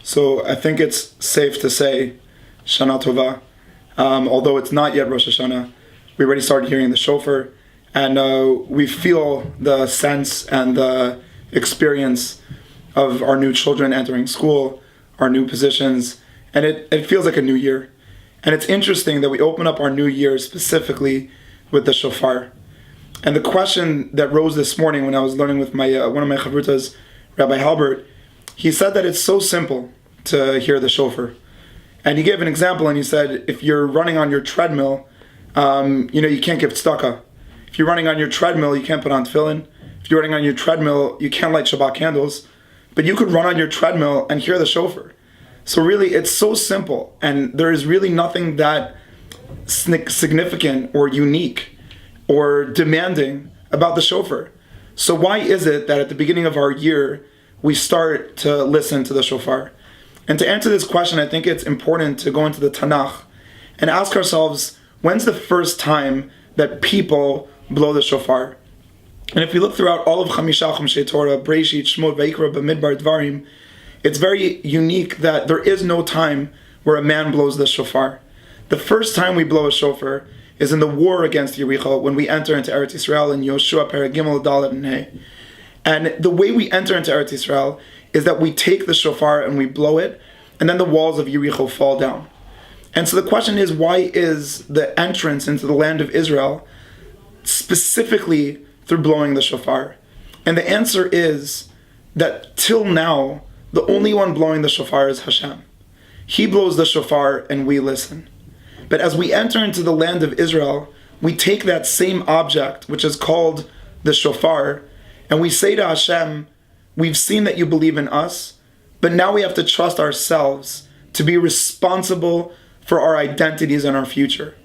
So I think it's safe to say Shana Tova. Although it's not yet Rosh Hashanah, we already started hearing the shofar, and we feel the sense and the experience of our new children entering school, our new positions, and it feels like a new year. And it's interesting that we open up our new year specifically with the shofar. And the question that rose this morning when I was learning with my one of my chavrutas, Rabbi Halbert, he said that it's so simple to hear the shofar. And he gave an example, and he said, if you're running on your treadmill, you can't give tzedakah. If you're running on your treadmill, you can't put on tefillin. If you're running on your treadmill, you can't light Shabbat candles. But you could run on your treadmill and hear the shofar. So really, it's so simple, and there is really nothing that significant or unique or demanding about the shofar. So why is it that at the beginning of our year, we start to listen to the shofar? And to answer this question, I think it's important to go into the Tanakh and ask ourselves, when's the first time that people blow the shofar? And if we look throughout all of Chamisha Chumshei Torah, Breshit, Shmot, Vayikra, Bamidbar, Dvarim, it's very unique that there is no time where a man blows the shofar. The first time we blow a shofar is in the war against Yericho, when we enter into Eretz Yisrael in Yoshua Perek Gimel Dalet and Hey. And the way we enter into Eretz Yisrael is that we take the shofar and we blow it, and then the walls of Yericho fall down. And so the question is, why is the entrance into the land of Israel specifically through blowing the shofar? And the answer is that till now, the only one blowing the shofar is Hashem. He blows the shofar and we listen. But as we enter into the land of Israel, we take that same object, which is called the shofar, and we say to Hashem, we've seen that you believe in us, but now we have to trust ourselves to be responsible for our identities and our future.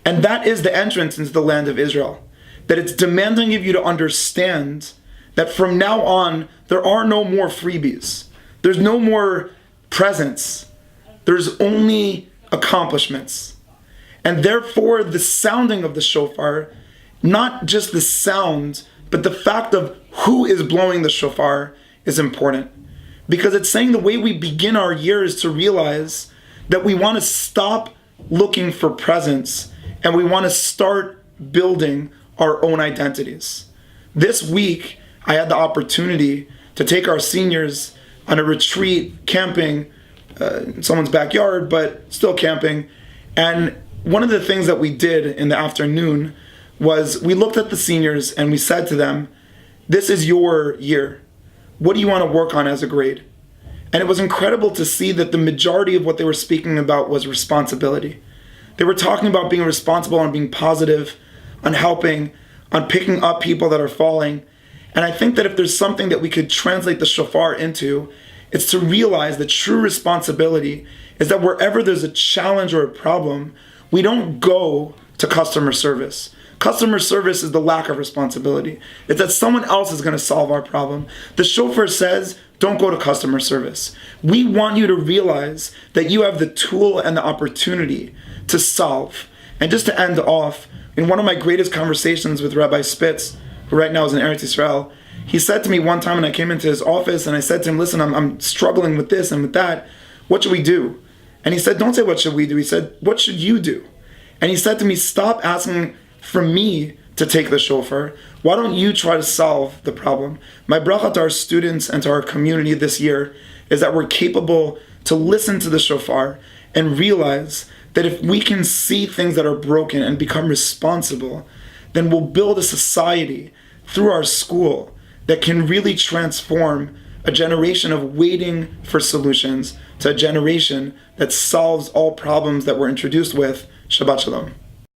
And that is the entrance into the land of Israel. That it's demanding of you to understand that from now on, there are no more freebies. There's no more presents. There's only accomplishments. And therefore, the sounding of the shofar, not just the sound, but the fact of who is blowing the shofar is important. Because it's saying the way we begin our year is to realize that we want to stop looking for presents and we want to start building our own identities. This week, I had the opportunity to take our seniors on a retreat, camping in someone's backyard, but still camping. And one of the things that we did in the afternoon was we looked at the seniors and we said to them, this is your year. What do you want to work on as a grade? And it was incredible to see that the majority of what they were speaking about was responsibility. They were talking about being responsible, on being positive, on helping, on picking up people that are falling. And I think that if there's something that we could translate the shofar into, it's to realize that true responsibility is that wherever there's a challenge or a problem, we don't go to customer service. Customer service is the lack of responsibility. It's that someone else is going to solve our problem. The shofar says, don't go to customer service. We want you to realize that you have the tool and the opportunity to solve. And just to end off, in one of my greatest conversations with Rabbi Spitz, who right now is in Eretz Yisrael, he said to me one time when I came into his office and I said to him, listen, I'm struggling with this and with that. What should we do? And he said, don't say what should we do. He said, what should you do? And he said to me, stop asking for me to take the shofar. Why don't you try to solve the problem? My bracha to our students and to our community this year is that we're capable to listen to the shofar and realize that if we can see things that are broken and become responsible, then we'll build a society through our school that can really transform a generation of waiting for solutions to a generation that solves all problems that we're introduced with. Shabbat Shalom.